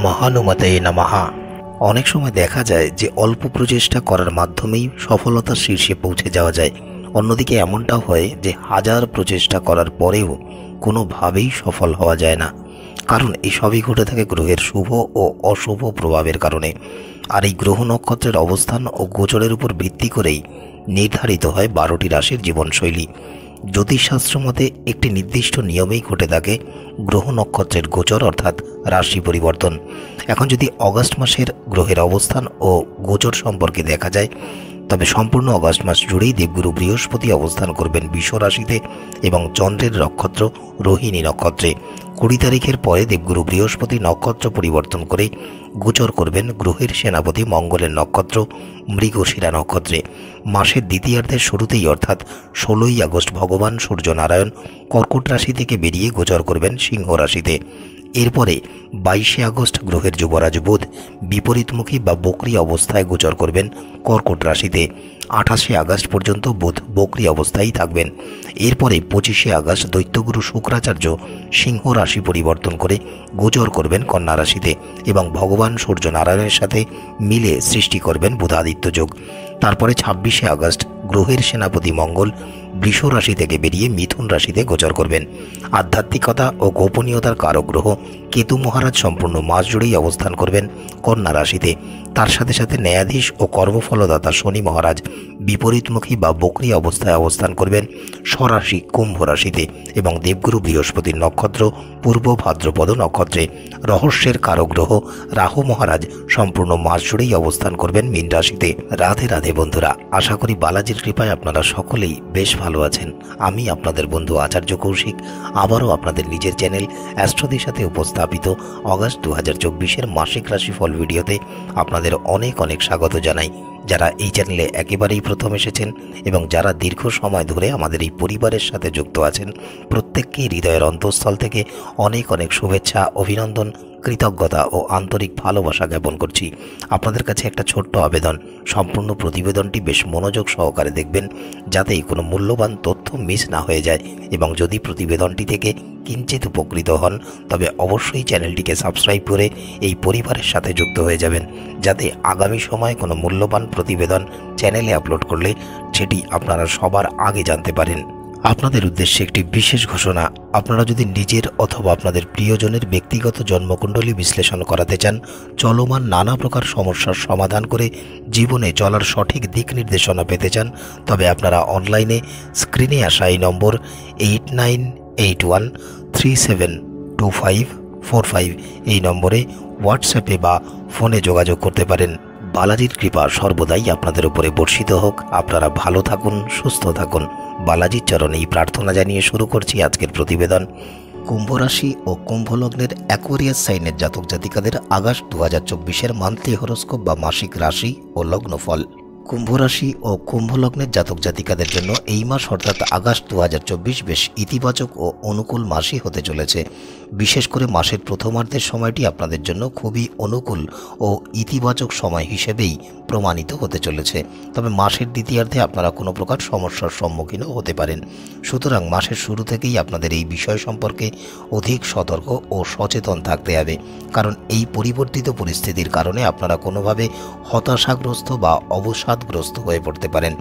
মহানুমতে নমঃ। অনেক সময় দেখা যায় যে অল্প প্রচেষ্টা করার মাধ্যমেই সফলতার শীর্ষে পৌঁছে যাওয়া যায়। অন্যদিকে এমনটাও হয় যে হাজার প্রচেষ্টা করার পরেও কোনোভাবেই সফল হওয়া যায় না, কারণ এই সবই ঘটে থাকে গ্রহের শুভ ও অশুভ প্রভাবের কারণে। আর এই গ্রহ নক্ষত্রের অবস্থান ও গোচরের উপর ভিত্তি করেই নির্ধারিত হয় 12টি রাশির জীবনশৈলী। জ্যোতিষশাস্ত্র মতে একটি নির্দিষ্ট নিয়মেই ঘটে থাকে গ্রহ নক্ষত্রের গোচর, অর্থাৎ রাশি পরিবর্তন। এখন যদি অগাস্ট মাসের গ্রহের অবস্থান ও গোচর সম্পর্কে দেখা যায়, তবে সম্পূর্ণ অগাস্ট মাস জুড়েই দেবগুরু বৃহস্পতি অবস্থান করবেন বৃষ রাশিতে এবং চন্দ্রের নক্ষত্র রোহিণী নক্ষত্রে। 20 তারিখের পরে দেবগুরু বৃহস্পতি নক্ষত্র পরিবর্তন করে গোচর করবেন গ্রহের সেনাপতি মঙ্গলের নক্ষত্র মৃগশিরা নক্ষত্রে। মাসের দ্বিতীয়ার্ধের শুরুতেই অর্থাৎ 16ই আগস্ট ভগবান সূর্যনারায়ণ কর্কট রাশি থেকে বেরিয়ে গোচর করবেন সিংহ রাশিতে। এরপরে 22শে আগস্ট গ্রহের যুবরাজ বুধ বিপরীতমুখী বা বক্রী অবস্থায় গোচর করবেন কর্কট রাশিতে। 28শে আগস্ট পর্যন্ত বুধ বক্রী অবস্থায় থাকবেন। এরপরে 25শে আগস্ট দৈত্যগুরু শুক্রাচার্য সিংহ রাশি পরিবর্তন করে গোচর করবেন কন্যা রাশিতে এবং ভগবান সূর্যনারায়ণের সাথে মিলে সৃষ্টি করবেন বুধাদিত্য যোগ। তারপরে 26শে আগস্ট গ্রহের সেনাপতি মঙ্গল বৃষ রাশি থেকে বেরিয়ে মিথুন রাশিতে গোচর করবেন। আধ্যাত্মিকতা ও গোপনীয়তার কারক গ্রহ কেতু মহারাজ সম্পূর্ণ মাস জুড়েই অবস্থান করবেন কন্যা রাশিতে। তার সাথে সাথে ন্যায়াধীশ ও কর্মফলদাতা শনি মহারাজ বিপরীতমুখী বা বক্রী অবস্থায় অবস্থান করবেন স্বরাশি কুম্ভ রাশিতে এবং দেবগুরু বৃহস্পতির নক্ষত্র পূর্ব ভাদ্রপদ নক্ষত্রে। রহস্যের কারক গ্রহ রাহু মহারাজ সম্পূর্ণ মাস জুড়েই অবস্থান করবেন মীন রাশিতে। রাধে রাধে বন্ধুরা, আশা করি বালাজির কৃপায় আপনারা সকলেই বেশ ভালো আছেন। আমি আপনাদের বন্ধু আচার্য কৌশিক আবারও আপনাদের নিজের চ্যানেল অ্যাস্ট্রোদের সাথে উপস্থাপিত অগাস্ট 2024-এর মাসিক রাশিফল ভিডিওতে আপনাদের অনেক অনেক স্বাগত জানাই। যারা এই চ্যানেলে একেবারেই প্রথম এসেছেন এবং যারা দীর্ঘ সময় ধরে আমাদের এই পরিবারের সাথে যুক্ত আছেন, প্রত্যেককেই হৃদয়ের অন্তঃস্থল থেকে অনেক অনেক শুভেচ্ছা, অভিনন্দন, কৃতজ্ঞতা ও আন্তরিক ভালোবাসা জ্ঞাপন করছি। আপনাদের কাছে একটা ছোট্ট আবেদন, সম্পূর্ণ প্রতিবেদনটি বেশ মনোযোগ সহকারে দেখবেন, যাতে কোনো মূল্যবান তথ্য মিস না হয়ে যায়। এবং যদি প্রতিবেদনটি থেকে কিঞ্চিত উপকৃত হন, তবে অবশ্যই চ্যানেলটিকে সাবস্ক্রাইব করে এই পরিবারের সাথে যুক্ত হয়ে যাবেন, যাতে আগামী সময়ে কোনো মূল্যবান প্রতিবেদন চ্যানেলে আপলোড করলে সেটি আপনারা সবার আগে জানতে পারেন। আপনাদের উদ্দেশ্যে একটি বিশেষ ঘোষণা, আপনারা যদি নিজের অথবা আপনাদের প্রিয়জনের ব্যক্তিগত জন্মকুণ্ডলী বিশ্লেষণ করাতে চান, চলমান নানা প্রকার সমস্যার সমাধান করে জীবনে চলার সঠিক দিক নির্দেশনা পেতে চান, তবে আপনারা অনলাইনে স্ক্রিনে আসা এই নম্বর 8981372545 এই নম্বরে হোয়াটসঅ্যাপে বা ফোনে যোগাযোগ করতে পারেন। বালাজির কৃপা সর্বদাই আপনাদের উপরে বর্ষিত হোক। আপনারা ভালো থাকুন, সুস্থ থাকুন। বালাজির চরণে এই প্রার্থনা জানিয়ে শুরু করছি আজকের প্রতিবেদন। কুম্ভ রাশি ও কুম্ভ লগ্নের অ্যাকোয়ারিয়াস সাইনের জাতক জাতিকাদের আগস্ট 2024-এর মান্থলি হরোস্কোপ বা মাসিক রাশি ও লগ্নফল। কুম্ভ রাশি ও কুম্ভ লগ্নের জাতক জাতিকাদের জন্য এই মাস অর্থাৎ আগস্ট 2024 বেশ ইতিবাচক ও অনুকূল মাসই হতে চলেছে। বিশেষ করে মাসের প্রথমার্ধের সময়টি আপনাদের জন্য খুবই অনুকূল ও ইতিবাচক সময় হিসেবেই প্রমাণিত হতে চলেছে। তবে মাসের দ্বিতীয়ার্ধে আপনারা কোনো প্রকার সমস্যার সম্মুখীনও হতে পারেন। সুতরাং মাসের শুরু থেকেই আপনাদের এই বিষয় সম্পর্কে অধিক সতর্ক ও সচেতন থাকতে হবে, কারণ এই পরিবর্তিত পরিস্থিতির কারণে আপনারা কোনোভাবে হতাশাগ্রস্ত বা অবসাদগ্রস্ত হয়ে পড়তে পারেন।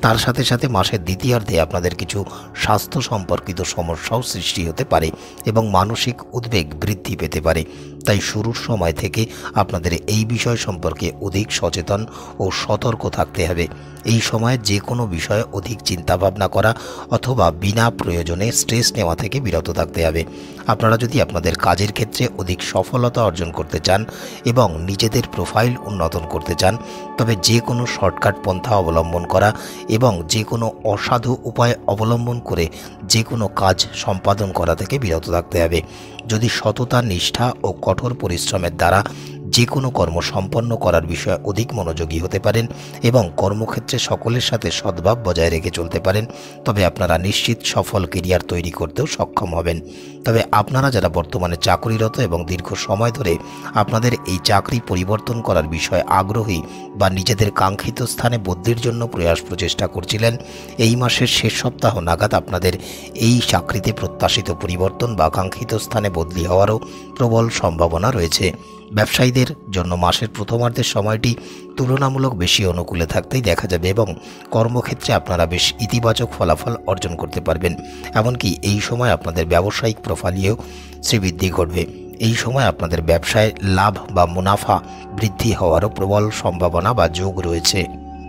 তার সাথে সাথে মাসের দ্বিতীয়ার্ধে আপনাদের কিছু স্বাস্থ্য সম্পর্কিত সমস্যাও সৃষ্টি হতে পারে এবং মানসিক উদ্বেগ বৃদ্ধি পেতে পারে। তাই শুরুর সময় থেকে আপনাদের এই বিষয় সম্পর্কে অধিক সচেতন ও সতর্ক থাকতে হবে। এই সময়ে যে কোনো বিষয়ে অধিক চিন্তাভাবনা করা অথবা বিনা প্রয়োজনে স্ট্রেস নেওয়া থেকে বিরত থাকতে হবে। আপনারা যদি আপনাদের কাজের ক্ষেত্রে অধিক সফলতা অর্জন করতে চান এবং নিজেদের প্রোফাইল উন্নতন করতে চান, তবে যে কোনো শর্টকাট পন্থা অবলম্বন করা এবং যে কোনো অসাধু উপায় অবলম্বন করে যে কোনো কাজ সম্পাদন করা থেকে বিরত থাকতে হবে। যদি সততা, নিষ্ঠা ও কঠোর পরিশ্রমের দ্বারা যে কোনো কর্ম সম্পন্ন করার বিষয়ে অধিক মনোযোগী হতে পারেন এবং কর্মক্ষেত্রে সকলের সাথে সদ্ভাব বজায় রেখে চলতে পারেন, তবে আপনারা নিশ্চিত সফল কেরিয়ার তৈরি করতেও সক্ষম হবেন। তবে আপনারা যারা বর্তমানে চাকরিরত এবং দীর্ঘ সময় ধরে আপনাদের এই চাকরি পরিবর্তন করার বিষয়ে আগ্রহী বা নিজেদের কাঙ্ক্ষিত স্থানে বদলির জন্য প্রচেষ্টা করছিলেন, এই মাসের শেষ সপ্তাহ নাগাদ আপনাদের এই চাকরিতে প্রত্যাশিত পরিবর্তন বা কাঙ্ক্ষিত স্থানে বদলি হওয়ারও প্রবল সম্ভাবনা রয়েছে। ব্যবসায়ীদের জন্য মাসের প্রথমার্ধের সময়টি তুলনামূলক বেশি অনুকূলে থাকতেই দেখা যাবে এবং কর্মক্ষেত্রে আপনারা বেশ ইতিবাচক ফলাফল অর্জন করতে পারবেন। এমনকি এই সময় আপনাদের ব্যবসায়িক প্রোফাইলেও শ্রীবৃদ্ধি ঘটবে। এই সময় আপনাদের ব্যবসায় লাভ বা মুনাফা বৃদ্ধি হওয়ারও প্রবল সম্ভাবনা বা যোগ রয়েছে।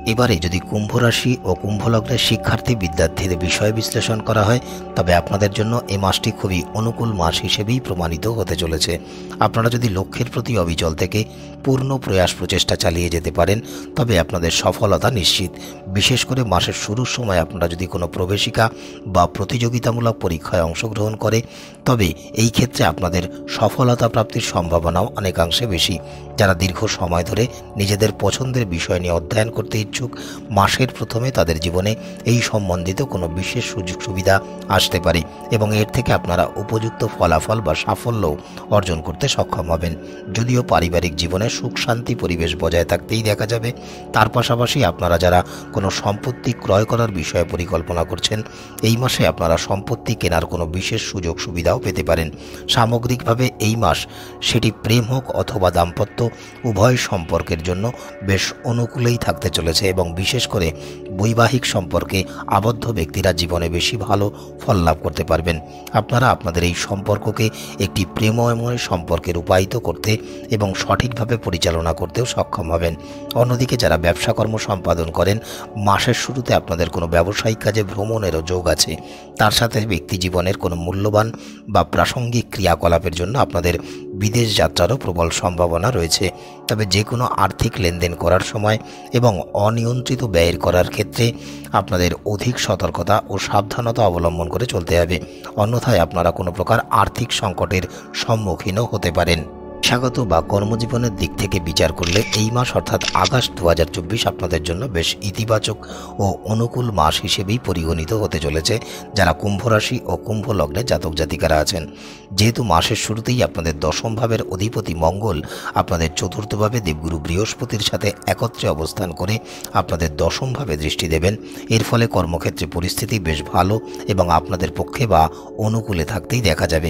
এবারে যদি কুম্ভ রাশি ও কুম্ভ লগ্নের শিক্ষার্থী বিদ্যার্থীদের বিষয় বিশ্লেষণ করা হয়, তবে আপনাদের জন্য এই মাসটি খুবই অনুকূল মাস হিসেবেই প্রমাণিত হতে চলেছে। আপনারা যদি লক্ষ্যের প্রতি অবিচল থেকে পূর্ণ প্রচেষ্টা চালিয়ে যেতে পারেন, তবে আপনাদের সফলতা নিশ্চিত। বিশেষ করে মাসের শুরুর সময় আপনারা যদি কোনো প্রবেশিকা বা প্রতিযোগিতামূলক পরীক্ষায় অংশগ্রহণ করে, তবে এই ক্ষেত্রে আপনাদের সফলতা প্রাপ্তির সম্ভাবনাও অনেকাংশে বেশি। যারা দীর্ঘ সময় ধরে নিজেদের পছন্দের বিষয় নিয়ে অধ্যয়ন করতে ইচ্ছুক, মাসের প্রথমে তাদের জীবনে এই সম্বন্ধিত কোনো বিশেষ সুযোগ সুবিধা আসতে পারে এবং এর থেকে আপনারা উপযুক্ত ফলাফল বা সাফল্য অর্জন করতে সক্ষম হবেন। যদিও পারিবারিক জীবনে সুখ শান্তি পরিবেশ বজায় থাকতেই দেখা যাবে, তার পাশাপাশি আপনারা যারা কোনো সম্পত্তি ক্রয় করার বিষয়ে পরিকল্পনা করছেন, এই মাসে আপনারা সম্পত্তি কেনার কোনো বিশেষ সুযোগ সুবিধাও পেতে পারেন। সামগ্রিকভাবে এই মাস, সেটি প্রেম হোক অথবা দাম্পত্য, উভয় সম্পর্কের জন্য বেশ অনুকূলেই থাকতে চলেছে এবং বিশেষ করে বৈবাহিক সম্পর্কে আবদ্ধ ব্যক্তিরা জীবনে বেশি ভালো ফল লাভ করতে পারবেন। আপনারা আপনাদের এই সম্পর্ককে একটি প্রেমময় সম্পর্কে রূপায়িত করতে এবং সঠিকভাবে পরিচালনা করতেও সক্ষম হবেন। অন্যদিকে যারা ব্যবসা কর্ম সম্পাদন করেন, মাসের শুরুতে আপনাদের কোনো ব্যবসায়িক কাজে ভ্রমণেরও যোগ আছে। তার সাথে ব্যক্তি জীবনের কোনো মূল্যবান বা প্রাসঙ্গিক ক্রিয়াকলাপের জন্য আপনাদের বিদেশ যাত্রারও প্রবল সম্ভাবনা রয়েছে। তবে যে কোনো আর্থিক লেনদেন করার সময় এবং অনিয়ন্ত্রিত ব্যয়ের করার ক্ষেত্রে আপনাদের অধিক সতর্কতা ও সাবধানতা অবলম্বন করে চলতে হবে, অন্যথায় আপনারা কোনো প্রকার আর্থিক সংকটের সম্মুখীনও হতে পারেন। পেশাগত বা কর্মজীবনের দিক থেকে বিচার করলে এই মাস অর্থাৎ আগস্ট 2024 আপনাদের জন্য বেশ ইতিবাচক ও অনুকূল মাস হিসেবেই পরিগণিত হতে চলেছে যারা কুম্ভ রাশি ও কুম্ভ লগ্নে জাতক জাতিকারা আছেন। যেহেতু মাসের শুরুতেই আপনাদের দশম ভাবের অধিপতি মঙ্গল আপনাদের চতুর্থভাবে দেবগুরু বৃহস্পতির সাথে একত্রে অবস্থান করে আপনাদের দশম ভাবে দৃষ্টি দেবেন, এর ফলে কর্মক্ষেত্রে পরিস্থিতি বেশ ভালো এবং আপনাদের পক্ষে বা অনুকূলে থাকতেই দেখা যাবে।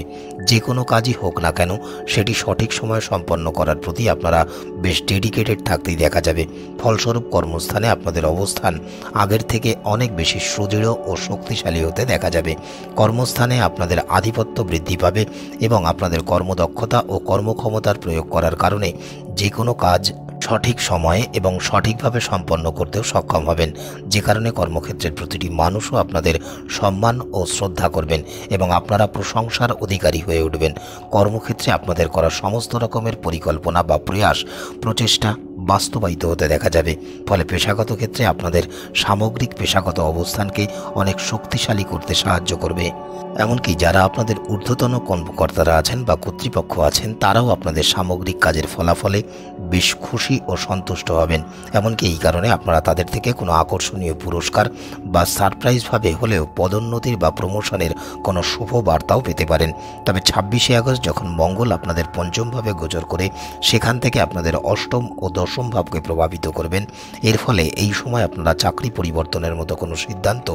যে কোনো কাজই হোক না কেন, সেটি সঠিক সময় সম্পন্ন করার প্রতি আপনারা বেশ ডেডিকেটেড থাকতেই দেখা যাবে। ফলস্বরূপ কর্মস্থানে আপনাদের অবস্থান আগের থেকে অনেক বেশি সুদৃঢ় ও শক্তিশালী হতে দেখা যাবে। কর্মস্থানে আপনাদের আধিপত্য বৃদ্ধি পাবে এবং আপনাদের কর্মদক্ষতা ও কর্মক্ষমতার প্রয়োগ করার কারণে যে কোনো কাজ সঠিক সময়ে এবং সঠিকভাবে সম্পন্ন করতেও সক্ষম হবেন, যে কারণে কর্মক্ষেত্রের প্রতিটি মানুষও আপনাদের সম্মান ও শ্রদ্ধা করবেন এবং আপনারা প্রশংসার অধিকারী হয়ে উঠবেন। কর্মক্ষেত্রে আপনাদের করা সমস্ত রকমের পরিকল্পনা বা প্রচেষ্টা বাস্তবায়িত হতে দেখা যাবে। ফলে পেশাগত ক্ষেত্রে আপনাদের সামগ্রিক পেশাগত অবস্থানকে অনেক শক্তিশালী করতে সাহায্য করবে। এমনকি যারা আপনাদের ঊর্ধ্বতন কর্মকর্তারা আছেন বা কর্তৃপক্ষ আছেন, তারাও আপনাদের সামগ্রিক কাজের ফলাফলে বেশ খুশি ও সন্তুষ্ট হবেন। এমনকি এই কারণে আপনারা তাদের থেকে কোনো আকর্ষণীয় পুরস্কার বা সারপ্রাইজভাবে হলেও পদোন্নতির বা প্রমোশনের কোনো শুভ বার্তাও পেতে পারেন। তবে 26শে আগস্ট যখন মঙ্গল আপনাদের পঞ্চমভাবে গোচর করে সেখান থেকে আপনাদের অষ্টম ও দশম ভাবকে প্রভাবিত করবেন, এর ফলে এই সময় আপনারা চাকরি পরিবর্তনের মতো কোনো সিদ্ধান্ত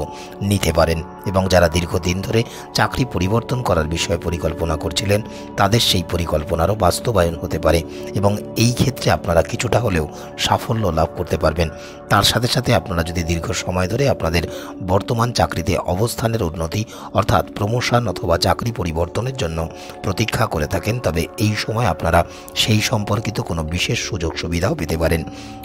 নিতে পারেন এবং যারা দীর্ঘদিন ধরে চাকরি পরিবর্তন করার বিষয়ে পরিকল্পনা করছিলেন, তাদের সেই পরিকল্পনারও বাস্তবায়ন হতে পারে এবং এই ক্ষেত্রে আপনারা কিছুটা হলেও সাফল্য লাভ করতে পারবেন। তার সাথে সাথে আপনারা যদি দীর্ঘ সময় ধরে আপনাদের বর্তমান চাকরিতে অবস্থানের উন্নতি অর্থাৎ প্রমোশন অথবা চাকরি পরিবর্তনের জন্য প্রতীক্ষা করে থাকেন, তবে এই সময় আপনারা সেই সম্পর্কিত কোনো বিশেষ সুযোগ সুবিধাও পেতে পারেন।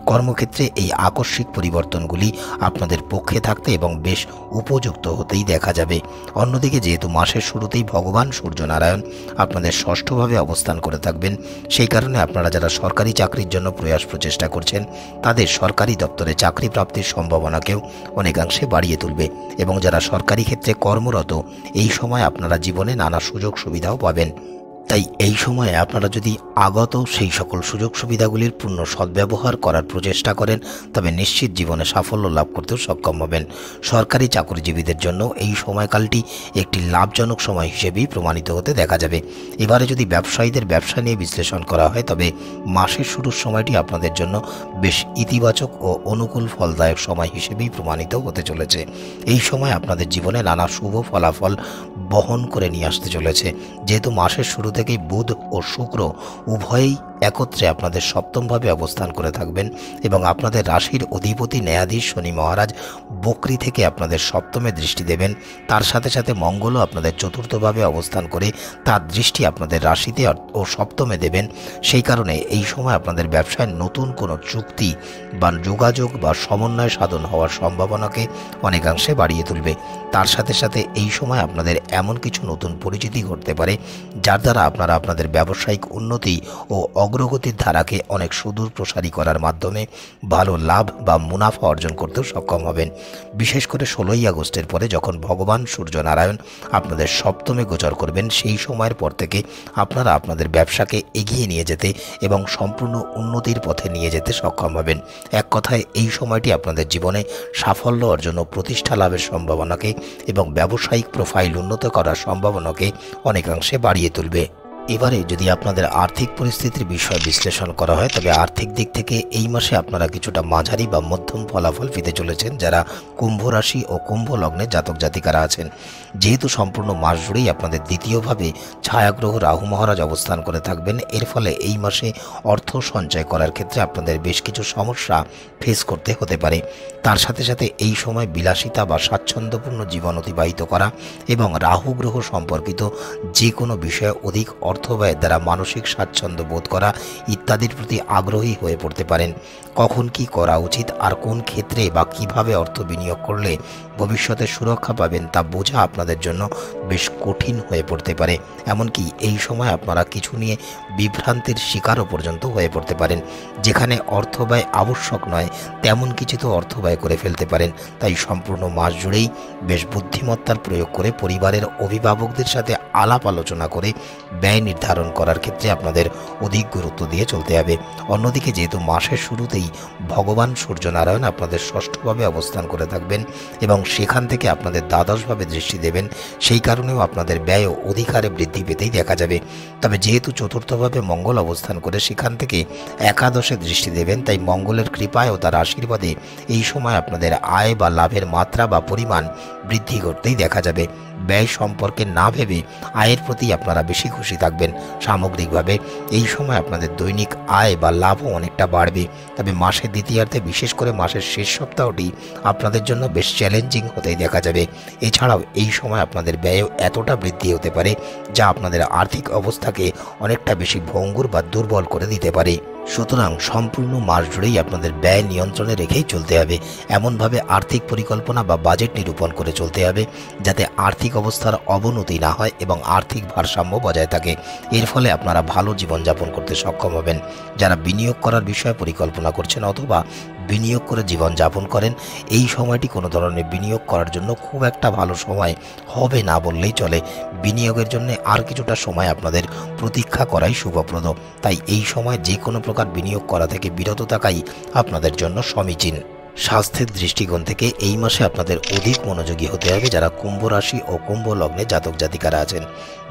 কর্মক্ষেত্রে এই আকস্মিক পরিবর্তনগুলি আপনাদের পক্ষে থাকতে এবং বেশ উপযুক্ত হতেই দেখা যাবে। অন্যদিকে যেহেতু মাসের শুরুতেই ভগবান সূর্যনারায়ণ আপনাদের ষষ্ঠভাবে অবস্থান করে থাকবেন, সেই কারণে আপনারা যারা সরকারি চাকরির জন্য প্রচেষ্টা করছেন, তাদের সরকারি দপ্তরে চাকরি প্রাপ্তির সম্ভাবনাকেও অনেকাংশে বাড়িয়ে তুলবে এবং যারা সরকারি ক্ষেত্রে কর্মরত, এই সময় আপনারা জীবনে নানা সুযোগ সুবিধাও পাবেন। তাই এই সময়ে আপনারা যদি আগত সেই সকল সুযোগ সুবিধাগুলির পূর্ণ সদ্ব্যবহার করার প্রচেষ্টা করেন তবে নিশ্চিত জীবনে সাফল্য লাভ করতেও সক্ষম হবেন। সরকারি চাকরিজীবীদের জন্য এই সময়কালটি একটি লাভজনক সময় হিসেবেই প্রমাণিত হতে দেখা যাবে। এবারে যদি ব্যবসায়ীদের ব্যবসা নিয়ে বিশ্লেষণ করা হয় তবে মাসের শুরুর সময়টি আপনাদের জন্য বেশ ইতিবাচক ও অনুকূল ফলদায়ক সময় হিসেবেই প্রমাণিত হতে চলেছে। এই সময় আপনাদের জীবনে নানা শুভ ফলাফল বহন করে নিয়ে আসতে চলেছে। যেহেতু মাসের শুরু থেকেই বুধ ও শুক্র উভয়েই একত্রে আপনাদের সপ্তমভাবে অবস্থান করে থাকবেন এবং আপনাদের রাশির অধিপতি ন্যায়াধীশ শনি মহারাজ বকরি থেকে আপনাদের সপ্তমে দৃষ্টি দেবেন। তার সাথে সাথে মঙ্গলও আপনাদের চতুর্থভাবে অবস্থান করে তার দৃষ্টি আপনাদের রাশিতে ও সপ্তমে দেবেন। সেই কারণে এই সময় আপনাদের ব্যবসায় নতুন কোনো চুক্তি বা যোগাযোগ বা সমন্বয় সাধন হওয়ার সম্ভাবনাকে অনেকাংশে বাড়িয়ে তুলবে। তার সাথে সাথে এই সময় আপনাদের এমন কিছু নতুন পরিচিতি ঘটতে পারে যার দ্বারা আপনারা আপনাদের ব্যবসায়িক উন্নতি ও অগ্রগতির ধারাকে অনেক সুদূর প্রসারী করার মাধ্যমে ভালো লাভ বা মুনাফা অর্জন করতেও সক্ষম হবেন। বিশেষ করে 16ই আগস্টের পরে যখন ভগবান সূর্যনারায়ণ আপনাদের সপ্তমে গোচর করবেন সেই সময়ের পর থেকে আপনারা আপনাদের ব্যবসাকে এগিয়ে নিয়ে যেতে এবং সম্পূর্ণ উন্নতির পথে নিয়ে যেতে সক্ষম হবেন। এক কথায় এই সময়টি আপনাদের জীবনে সাফল্য অর্জন ও প্রতিষ্ঠা লাভের সম্ভাবনাকে এবং ব্যবসায়িক প্রোফাইল উন্নত করার সম্ভাবনাকে অনেকাংশে বাড়িয়ে তুলবে। এবারে যদি আপনাদের আর্থিক পরিস্থিতির বিষয় বিশ্লেষণ করা হয় তবে আর্থিক দিক থেকে এই মাসে আপনারা কিছুটা মাঝারি বা মধ্যম ফলাফল পেতে চলেছেন যারা কুম্ভ রাশি ও কুম্ভ লগ্নে জাতক জাতিকারা আছেন। যেহেতু সম্পূর্ণ মাস জুড়েই আপনাদের দ্বিতীয়ভাবে ছায়াগ্রহ রাহু মহারাজ অবস্থান করে থাকবেন, এর ফলে এই মাসে অর্থ সঞ্চয় করার ক্ষেত্রে আপনাদের বেশ কিছু সমস্যা ফেস করতে হতে পারে। তার সাথে সাথে এই সময় বিলাসিতা বা স্বাচ্ছন্দ্যপূর্ণ জীবন অতিবাহিত করা এবং রাহু গ্রহ সম্পর্কিত যে কোনো বিষয়ে অধিক অর্থ ব্যয়ের দ্বারা মানসিক স্বাচ্ছন্দ্য বোধ করা ইত্যাদির প্রতি আগ্রহী হয়ে পড়তে পারেন। কখন কি করা উচিত আর কোন ক্ষেত্রে বা কিভাবে অর্থ বিনিয়োগ করলে ভবিষ্যতে সুরক্ষা পাবেন তা বোঝা আপনাদের জন্য বেশ কঠিন হয়ে পড়তে পারে। এমনকি এই সময় আপনারা কিছু নিয়ে বিভ্রান্তির শিকারও পর্যন্ত হয়ে পড়তে পারেন। যেখানে অর্থ ব্যয় আবশ্যক নয় তেমন কিছু তো অর্থ ব্যয় করে ফেলতে পারেন। তাই সম্পূর্ণ মাস জুড়েই বেশ বুদ্ধিমত্তার প্রয়োগ করে পরিবারের অভিভাবকদের সাথে আলাপ আলোচনা করে ব্যয় নির্ধারণ করার ক্ষেত্রে আপনাদের অধিক গুরুত্ব দিয়ে চলতে হবে। অন্যদিকে যেহেতু মাসের শুরুতেই ভগবান সূর্যনারায়ণ আপনাদের ষষ্ঠভাবে অবস্থান করে থাকবেন এবং সেখান থেকে আপনাদের দ্বাদশভাবে দৃষ্টি দেবেন, সেই কারণেও আপনাদের ব্যয়ও অধিক হারে বৃদ্ধি পেতেই দেখা যাবে। তবে যেহেতু চতুর্থভাবে মঙ্গল অবস্থান করে সেখান থেকে একাদশে দৃষ্টি দেবেন, তাই মঙ্গলের কৃপায় ও তার আশীর্বাদে এই সময় আপনাদের আয় বা লাভের মাত্রা বা পরিমাণ বৃদ্ধি করতেই দেখা যাবে। ব্যয় সম্পর্কে না ভেবে আয়ের প্রতি আপনারা বেশি খুশি থাকবেন। সামগ্রিকভাবে এই সময় আপনাদের দৈনিক আয় বা লাভও অনেকটা বাড়বে। তবে মাসের দ্বিতীয়ার্ধে বিশেষ করে মাসের শেষ সপ্তাহটি আপনাদের জন্য বেশ চ্যালেঞ্জিং হতেই দেখা যাবে। এছাড়াও এই সময় আপনাদের ব্যয়ও এতটা বৃদ্ধি হতে পারে যা আপনাদের আর্থিক অবস্থাকে অনেকটা বেশি ভঙ্গুর বা দুর্বল করে দিতে পারে। সুতরাং সম্পূর্ণ মাস জুড়েই আপনাদের ব্যয় নিয়ন্ত্রণে রেখেই চলতে হবে। এমনভাবে আর্থিক পরিকল্পনা বা বাজেট নিরূপণ করে চলতে হবে যাতে আর্থিক অবস্থার অবনতি না হয় এবং আর্থিক ভারসাম্য বজায় থাকে। এর ফলে আপনারা ভালো জীবনযাপন করতে সক্ষম হবেন। যারা বিনিয়োগ করার বিষয়ে পরিকল্পনা করছেন অথবা বিনিয়োগ করে জীবনযাপন করেন, এই সময়টি কোনো ধরনের বিনিয়োগ করার জন্য খুব একটা ভালো সময় হবে না বললেই চলে। বিনিয়োগের জন্য আর কিছুটা সময় আপনাদের প্রতীক্ষা করাই শুভপ্রদ। তাই এই সময় যে কোনো প্রকার বিনিয়োগ করা থেকে বিরত থাকাই আপনাদের জন্য সমীচীন। স্বাস্থ্যের দৃষ্টিকোণ থেকে এই মাসে আপনাদের অধিক মনোযোগী হতে হবে যারা কুম্ভ রাশি ও কুম্ভ লগ্নে জাতক জাতিকারা আছেন।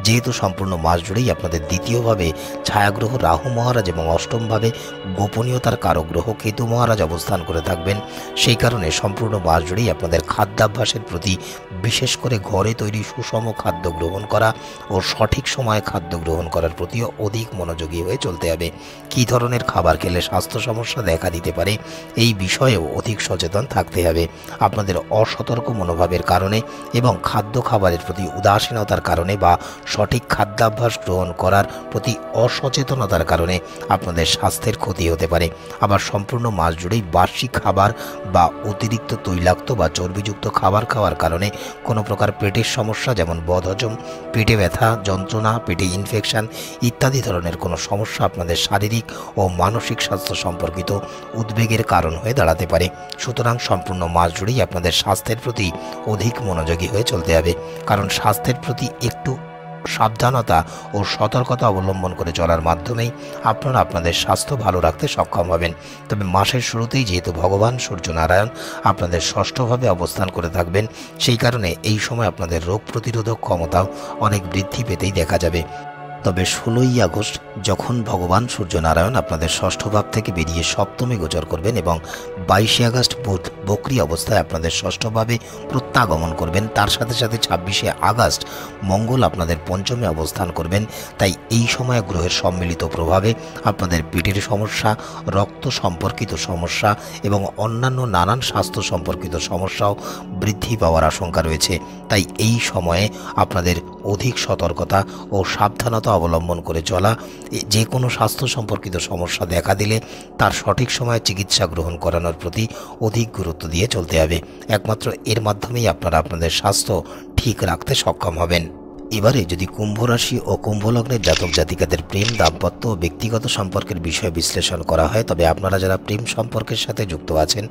যেহেতু সম্পূর্ণ মাস জুড়েই আপনাদের দ্বিতীয়ভাবে ছায়াগ্রহ রাহু মহারাজ এবং অষ্টমভাবে গোপনীয়তার কারক গ্রহ কেতু মহারাজ অবস্থান করে থাকবেন, সেই কারণে সম্পূর্ণ মাস জুড়েই আপনাদের খাদ্যাভ্যাসের প্রতি, বিশেষ করে ঘরে তৈরি সুষম খাদ্য গ্রহণ করা ও সঠিক সময়ে খাদ্য গ্রহণ করার প্রতিও অধিক মনোযোগী হয়ে চলতে হবে। কী ধরনের খাবার খেলে স্বাস্থ্য সমস্যা দেখা দিতে পারে এই বিষয়েও অধিক সচেতন থাকতে হবে। আপনাদের অসতর্ক মনোভাবের কারণে এবং খাদ্য খাবারের প্রতি উদাসীনতার কারণে বা সঠিক খাদ্যাভ্যাস গ্রহণ করার প্রতি অসচেতনতার কারণে আপনাদের স্বাস্থ্যের ক্ষতি হতে পারে। আবার সম্পূর্ণ মাস জুড়েই বাসি খাবার বা অতিরিক্ত তৈলাক্ত বা চর্বিযুক্ত খাবার খাওয়ার কারণে কোনো প্রকার পেটের সমস্যা যেমন বদহজম, পেটে ব্যথা যন্ত্রণা, পেটে ইনফেকশন ইত্যাদি ধরনের কোনো সমস্যা আপনাদের শারীরিক ও মানসিক স্বাস্থ্য সম্পর্কিত উদ্বেগের কারণ হয়ে দাঁড়াতে পারে। সুতরাং সম্পূর্ণ মাস জুড়েই আপনাদের স্বাস্থ্যের প্রতি অধিক মনোযোগী হয়ে চলতে হবে, কারণ স্বাস্থ্যের প্রতি একটু সাবধানতা ও সতর্কতা অবলম্বন করে চলার মাধ্যমেই আপনারা আপনাদের স্বাস্থ্য ভালো রাখতে সক্ষম হবেন। তবে মাসের শুরুতেই যেহেতু ভগবান সূর্যনারায়ণ আপনাদের ষষ্ঠভাবে অবস্থান করে থাকবেন, সেই কারণে এই সময় আপনাদের রোগ প্রতিরোধক ক্ষমতাও অনেক বৃদ্ধি পেতেই দেখা যাবে। তবে 16ই আগস্ট যখন ভগবান সূর্যনারায়ণ আপনাদের ষষ্ঠ ভাব থেকে বেরিয়ে সপ্তমে গোচর করবেন এবং 22শে আগস্ট বুধ বক্রী অবস্থায় আপনাদের ষষ্ঠভাবে প্রত্যাগমন করবেন, তার সাথে সাথে 26শে আগস্ট মঙ্গল আপনাদের পঞ্চমে অবস্থান করবেন। তাই এই সময় গ্রহের সম্মিলিত প্রভাবে আপনাদের পেটের সমস্যা, রক্ত সম্পর্কিত সমস্যা এবং অন্যান্য নানান স্বাস্থ্য সম্পর্কিত সমস্যাও বৃদ্ধি পাওয়ার আশঙ্কা রয়েছে। তাই এই সময়ে আপনাদের অধিক সতর্কতা ও সাবধানতা অবলম্বন করে চলা, যে কোনো স্বাস্থ্য সম্পর্কিত সমস্যা দেখা দিলে তার সঠিক সময়ে চিকিৎসা গ্রহণ করানোর প্রতি অধিক গুরুত্ব দিয়ে চলতে হবে। একমাত্র এর মাধ্যমেই আপনারা আপনাদের স্বাস্থ্য ঠিক রাখতে সক্ষম হবেন। এবারে যদি কুম্ভ রাশি ও কুম্ভ লগ্নের জাতক জাতিকাদের প্রেম, দাম্পত্য ও ব্যক্তিগত সম্পর্কের বিষয়ে বিশ্লেষণ করা হয়, তবে আপনারা যারা প্রেম সম্পর্কের সাথে যুক্ত আছেন,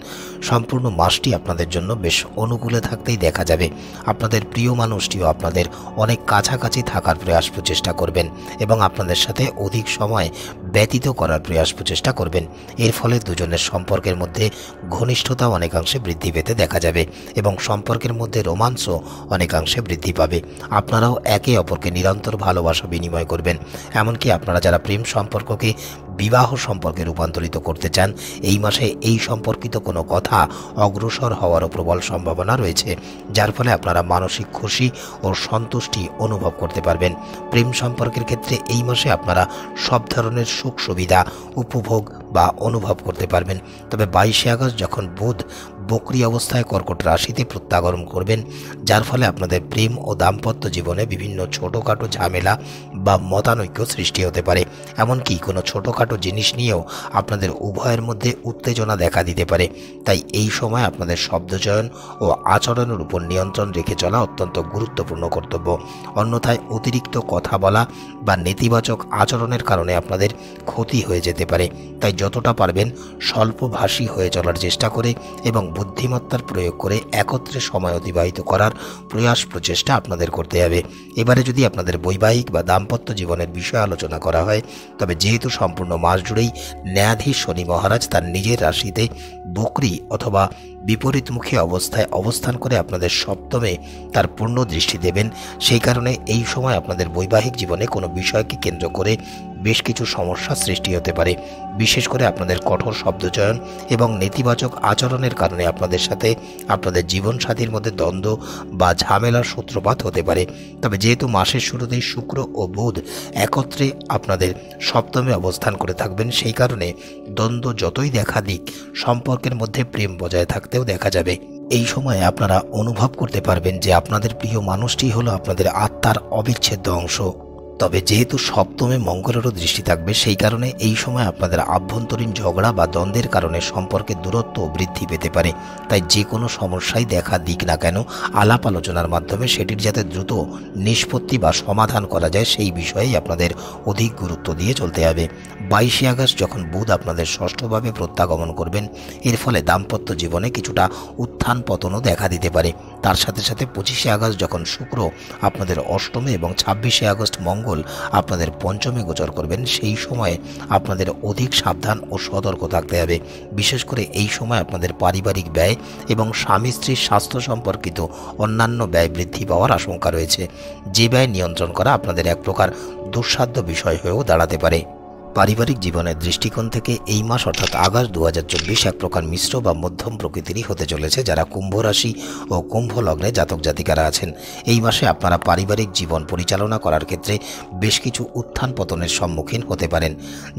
সম্পূর্ণ মাসটি আপনাদের জন্য বেশ অনুকূলে থাকতেই দেখা যাবে। আপনাদের প্রিয় মানুষটিও আপনাদের অনেক কাছাকাছি থাকার প্রচেষ্টা করবেন এবং আপনাদের সাথে অধিক সময় ব্যতীত করার প্রচেষ্টা করবেন। এর ফলে দুজনের সম্পর্কের মধ্যে ঘনিষ্ঠতা অনেকাংশে বৃদ্ধি পেতে দেখা যাবে এবং সম্পর্কের মধ্যে রোমান্সও অনেকাংশে বৃদ্ধি পাবে। আপনারাও একে অপরকে নিরন্তর ভালোবাসা বিনিময় করবেন। এমনকি আপনারা যারা প্রেম সম্পর্ককে বিবাহ সম্পর্কে রূপান্তরিত করতে চান, এই মাসে এই সম্পর্কিত কোনো কথা অগ্রসর হওয়ারও প্রবল সম্ভাবনা রয়েছে, যার ফলে আপনারা মানসিক খুশি ও সন্তুষ্টি অনুভব করতে পারবেন। প্রেম সম্পর্কের ক্ষেত্রে এই মাসে আপনারা সব ধরনের সুখ সুবিধা উপভোগ বা অনুভব করতে পারবেন। তবে 22শে আগস্ট যখন বুধ বক্রী অবস্থায় কর্কট রাশিতে প্রত্যাগমন করবেন, যার ফলে আপনাদের প্রেম ও দাম্পত্য জীবনে বিভিন্ন ছোটোখাটো ঝামেলা বা মতানৈক্য সৃষ্টি হতে পারে। এমনকি কোনো ছোটোখাটো জিনিস নিয়েও আপনাদের উভয়ের মধ্যে উত্তেজনা দেখা দিতে পারে। তাই এই সময় আপনাদের শব্দচয়ন ও আচরণের উপর নিয়ন্ত্রণ রেখে চলা অত্যন্ত গুরুত্বপূর্ণ কর্তব্য। অন্যথায় অতিরিক্ত কথা বলা বা নেতিবাচক আচরণের কারণে আপনাদের ক্ষতি হয়ে যেতে পারে। তাই যতটা পারবেন স্বল্পভাষী হয়ে চলার চেষ্টা করে এবং বুদ্ধিমত্তার প্রয়োগ করে একত্রে সময় অতিবাহিত করার প্রচেষ্টা আপনাদের করতে হবে। এবারে যদি আপনাদের বৈবাহিক বা দাম্পত্য জীবনের বিষয়ে আলোচনা করা হয়, তবে যেহেতু সম্পূর্ণ মাস জুড়েই ন্যায়াধীশ শনি মহারাজ তার নিজের রাশিতে বক্রী অথবা বিপরীতমুখী অবস্থায় অবস্থান করে আপনাদের সপ্তমে তার পূর্ণ দৃষ্টি দেবেন, সেই কারণে এই সময় আপনাদের বৈবাহিক জীবনে কোনো বিষয়কে কেন্দ্র করে বেশ কিছু সমস্যা সৃষ্টি হতে পারে। বিশেষ করে আপনাদের কঠোর শব্দচয়ন এবং নেতিবাচক আচরণের কারণে আপনাদের সাথে আপনাদের জীবনসাথীর মধ্যে দ্বন্দ্ব বা ঝামেলার সূত্রপাত হতে পারে। তবে যেহেতু মাসের শুরুতেই শুক্র ও বুধ একত্রে আপনাদের সপ্তমে অবস্থান করে থাকবেন, সেই কারণে দ্বন্দ্ব যতই দেখা দিক, সম্পর্কের মধ্যে প্রেম বজায় থাকতেও দেখা যাবে। এই সময়ে আপনারা অনুভব করতে পারবেন যে আপনাদের প্রিয় মানুষটি হলো আপনাদের আত্মার অবিচ্ছেদ্য অংশ। তবে যেহেতু সপ্তমে মঙ্গলেরও দৃষ্টি থাকবে, সেই কারণে এই সময় আপনাদের আভ্যন্তরীণ ঝগড়া বা দ্বন্দ্বের কারণে সম্পর্কের দূরত্ব বৃদ্ধি পেতে পারে। তাই যে কোনো সমস্যাই দেখা দিক না কেন, আলাপ আলোচনার মাধ্যমে সেটির যাতে দ্রুত নিষ্পত্তি বা সমাধান করা যায়, সেই বিষয়েই আপনাদের অধিক গুরুত্ব দিয়ে চলতে হবে। 22শে আগস্ট যখন বুধ আপনাদের ষষ্ঠভাবে প্রত্যাগমন করবেন, এর ফলে দাম্পত্য জীবনে কিছুটা উত্থান পতনও দেখা দিতে পারে। তার সাথে সাথে 25শে আগস্ট যখন শুক্র আপনাদের অষ্টমে এবং 26শে আগস্ট মঙ্গল আপনাদের পঞ্চমে গোচর করবেন, সেই সময়ে আপনাদের অধিক সাবধান ও সতর্ক থাকতে হবে। বিশেষ করে এই সময় আপনাদের পারিবারিক ব্যয় এবং স্বামী স্ত্রীর স্বাস্থ্য সম্পর্কিত অন্যান্য ব্যয় বৃদ্ধি পাওয়ার আশঙ্কা রয়েছে, যে ব্যয় নিয়ন্ত্রণ করা আপনাদের এক প্রকার দুঃসাধ্য বিষয় হয়েও দাঁড়াতে পারে। পারিবারিক জীবনের দৃষ্টিকোণ থেকে এই মাস অর্থাৎ আগস্ট 2024 এক প্রকার মিশ্র বা মধ্যম প্রকৃতিরই হতে চলেছে। যারা কুম্ভ রাশি ও কুম্ভ লগ্নে জাতক জাতিকারা আছেন, এই মাসে আপনারা পারিবারিক জীবন পরিচালনা করার ক্ষেত্রে বেশ কিছু উত্থান পতনের সম্মুখীন হতে পারেন।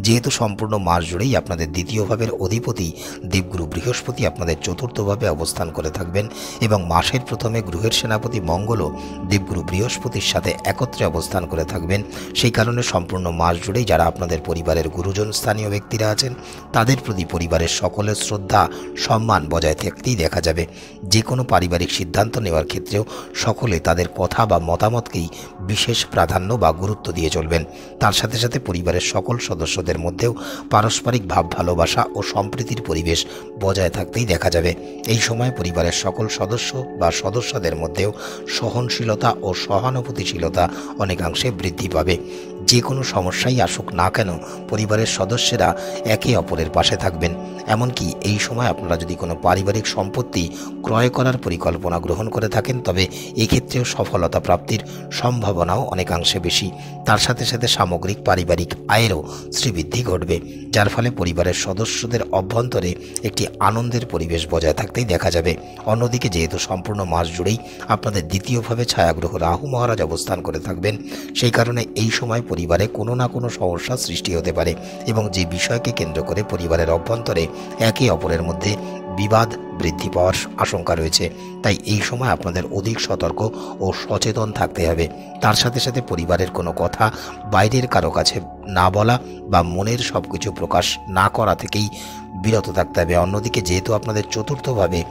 যেহেতু সম্পূর্ণ মাস জুড়েই আপনাদের দ্বিতীয় ভাবের অধিপতি দেবগুরু বৃহস্পতি আপনাদের চতুর্থভাবে অবস্থান করে থাকবেন এবং মাসের প্রথমে গ্রহের সেনাপতি মঙ্গলও দেবগুরু বৃহস্পতির সাথে একত্রে অবস্থান করে থাকবেন, সেই কারণে সম্পূর্ণ মাস জুড়েই যারা আপনাদের পরিবারের গুরুজন স্থানীয় ব্যক্তিরা আছেন তাদের প্রতি পরিবারের সকলের শ্রদ্ধা সম্মান বজায় থাকতেই দেখা যাবে। যে কোনো পারিবারিক সিদ্ধান্ত নেওয়ার ক্ষেত্রেও সকলে তাদের কথা বা মতামতকেই বিশেষ প্রাধান্য বা গুরুত্ব দিয়ে চলবেন। তার সাথে সাথে পরিবারের সকল সদস্যদের মধ্যেও পারস্পরিক ভাব ভালোবাসা ও সম্প্রীতির পরিবেশ বজায় থাকতেই দেখা যাবে। এই সময় পরিবারের সকল সদস্য বা সদস্যদের মধ্যেও সহনশীলতা ও সহানুভূতিশীলতা অনেকাংশে বৃদ্ধি পাবে। যে কোনো সমস্যাই আসুক না কেন পরিবারের সদস্যরা একে অপরের পাশে থাকবেন। এমনকি এই সময় আপনারা যদি কোনো পারিবারিক সম্পত্তি ক্রয় করার পরিকল্পনা গ্রহণ করে থাকেন তবে এক্ষেত্রেও সফলতা প্রাপ্তির সম্ভাবনাও অনেকাংশে বেশি। তার সাথে সাথে সামগ্রিক পারিবারিক আয়েরও শ্রীবৃদ্ধি ঘটবে, যার ফলে পরিবারের সদস্যদের অভ্যন্তরে একটি আনন্দের পরিবেশ বজায় থাকতেই দেখা যাবে। অন্যদিকে যেহেতু সম্পূর্ণ মাস জুড়েই আপনাদের দ্বিতীয়ভাবে ছায়াগ্রহ রাহু মহারাজ অবস্থান করে থাকবেন, সেই কারণে এই সময় পরিবারে কোনো না কোনো সমস্যা সৃষ্টি হতে পারে এবং যে বিষয়কে কেন্দ্র করে পরিবারের অভ্যন্তরে একে অপরের মধ্যে বিবাদ বৃদ্ধি পাওয়ার আশঙ্কা রয়েছে। তাই এই সময় আপনাদের অধিক সতর্ক ও সচেতন থাকতে হবে। তার সাথে সাথে পরিবারের কোনো কথা বাইরের কারো কাছে না বলা বা মনের সব কিছু প্রকাশ না করা থেকেই বিরত থাকতে হবে। অন্যদিকে যেহেতু আপনাদের চতুর্থভাবে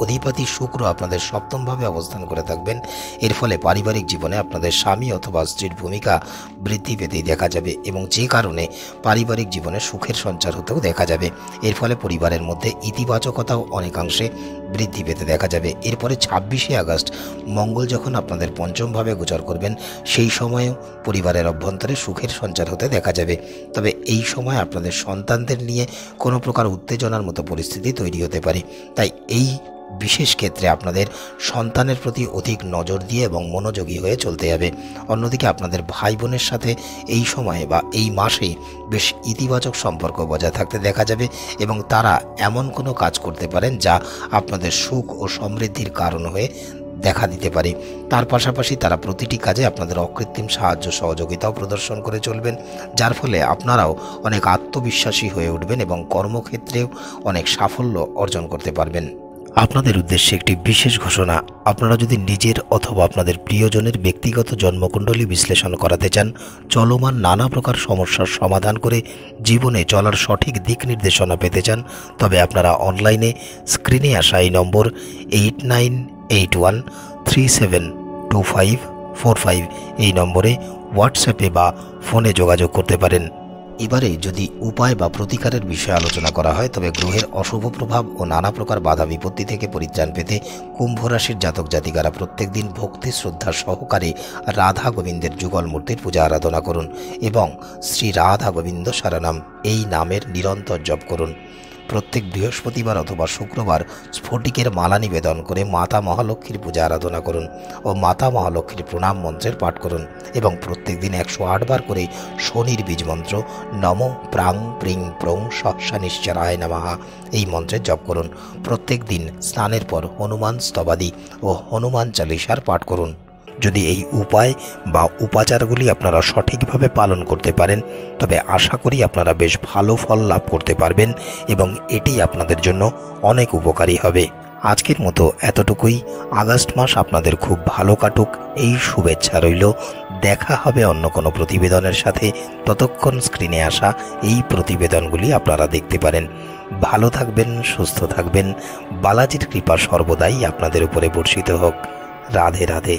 অধিপতি শুক্র আপনাদের সপ্তমভাবে অবস্থান করে থাকবেন, এর ফলে পারিবারিক জীবনে আপনাদের স্বামী অথবা স্ত্রীর ভূমিকা বৃদ্ধি পেতেই দেখা যাবে এবং যে কারণে পারিবারিক জীবনে সুখের সঞ্চার হতেও দেখা যাবে। এর ফলে পরিবারের মধ্যে ইতিবাচকতাও অনেকাংশে বৃদ্ধি পেতে দেখা যাবে। এরপরে 26শে আগস্ট মঙ্গল যখন আপনাদের পঞ্চমভাবে গোচর করবেন, সেই সময়েও পরিবারের অভ্যন্তরে সুখের সঞ্চার হতে দেখা যাবে। তবে এই সময় আপনাদের সন্তানদের নিয়ে কোনো প্রকার উত্তেজনার মতো পরিস্থিতি তৈরি হতে পারে। তাই এই বিশেষ ক্ষেত্রে আপনাদের সন্তানের প্রতি অধিক নজর দিয়ে এবং মনোযোগী হয়ে চলতে হবে। অন্যদিকে আপনাদের ভাই বোনের সাথে এই সময়ে বা এই মাসে বেশ ইতিবাচক সম্পর্ক বজায় থাকতে দেখা যাবে এবং তারা এমন কোনো কাজ করতে পারেন যা আপনাদের সুখ ও সমৃদ্ধির কারণ হয়ে দেখা দিতে পারে। তার পাশাপাশি তারা প্রতিটি কাজে আপনাদের অকৃত্রিম সাহায্য সহযোগিতাও প্রদর্শন করে চলবেন, যার ফলে আপনারাও অনেক আত্মবিশ্বাসী হয়ে উঠবেন এবং কর্মক্ষেত্রেও অনেক সাফল্য অর্জন করতে পারবেন। আপনাদের উদ্দেশ্যে একটি বিশেষ ঘোষণা, আপনারা যদি নিজের অথবা আপনাদের প্রিয়জনের ব্যক্তিগত জন্মকুণ্ডলী বিশ্লেষণ করাতে চান, চলমান নানা প্রকার সমস্যার সমাধান করে জীবনে চলার সঠিক দিক নির্দেশনা পেতে চান, তবে আপনারা অনলাইনে স্ক্রিনে আসা এই নম্বর 8981372545 এই নম্বরে হোয়াটসঅ্যাপে বা ফোনে যোগাযোগ করতে পারেন। এবারে যদি উপায় বা প্রতিকারের বিষয়ে আলোচনা করা হয় তবে গ্রহের অশুভ প্রভাব ও নানা প্রকার বাধা বিপত্তি থেকে পরিত্রাণ পেতে কুম্ভ রাশির জাতক জাতিকারা প্রত্যেক দিন ভক্তি শ্রদ্ধা সহকারে রাধা গোবিন্দের যুগল মূর্তির পূজা আরাধনা করুন এবং শ্রী রাধা গোবিন্দ সারানাম এই নামের নিরন্তর জপ করুন। প্রত্যেক বৃহস্পতিবার অথবা শুক্রবার স্ফটিকের মালা নিবেদন করে মাতা মহালক্ষ্মীর পূজা আরাধনা করুন ও মাতা মহালক্ষ্মীর প্রণাম মন্ত্রের পাঠ করুন এবং প্রত্যেক দিন 108 বার করে শনির বীজ মন্ত্র নম প্রাং প্রিং প্রং সহসা নিশ্চরায় নমঃ এই মন্ত্রের জপ করুন। প্রত্যেক দিন স্নানের পর হনুমান স্তবাদি ও হনুমান চালিসার পাঠ করুন। যদি এই উপায় বা উপাচারগুলি আপনারা সঠিকভাবে পালন করতে পারেন তবে আশা করি আপনারা বেশ ভালো ফল লাভ করতে পারবেন এবং এটি আপনাদের জন্য অনেক উপকারী হবে। আজকের মতো এতটুকুই। আগস্ট মাস আপনাদের খুব ভালো কাটুক এই শুভেচ্ছা রইল। দেখা হবে অন্য কোনো প্রতিবেদনের সাথে। ততক্ষণ স্ক্রিনে আসা এই প্রতিবেদনগুলি আপনারা দেখতে পারেন। ভালো থাকবেন, সুস্থ থাকবেন। বালাজির কৃপা সর্বদাই আপনাদের উপরে বর্ষিত হোক। রাধে রাধে।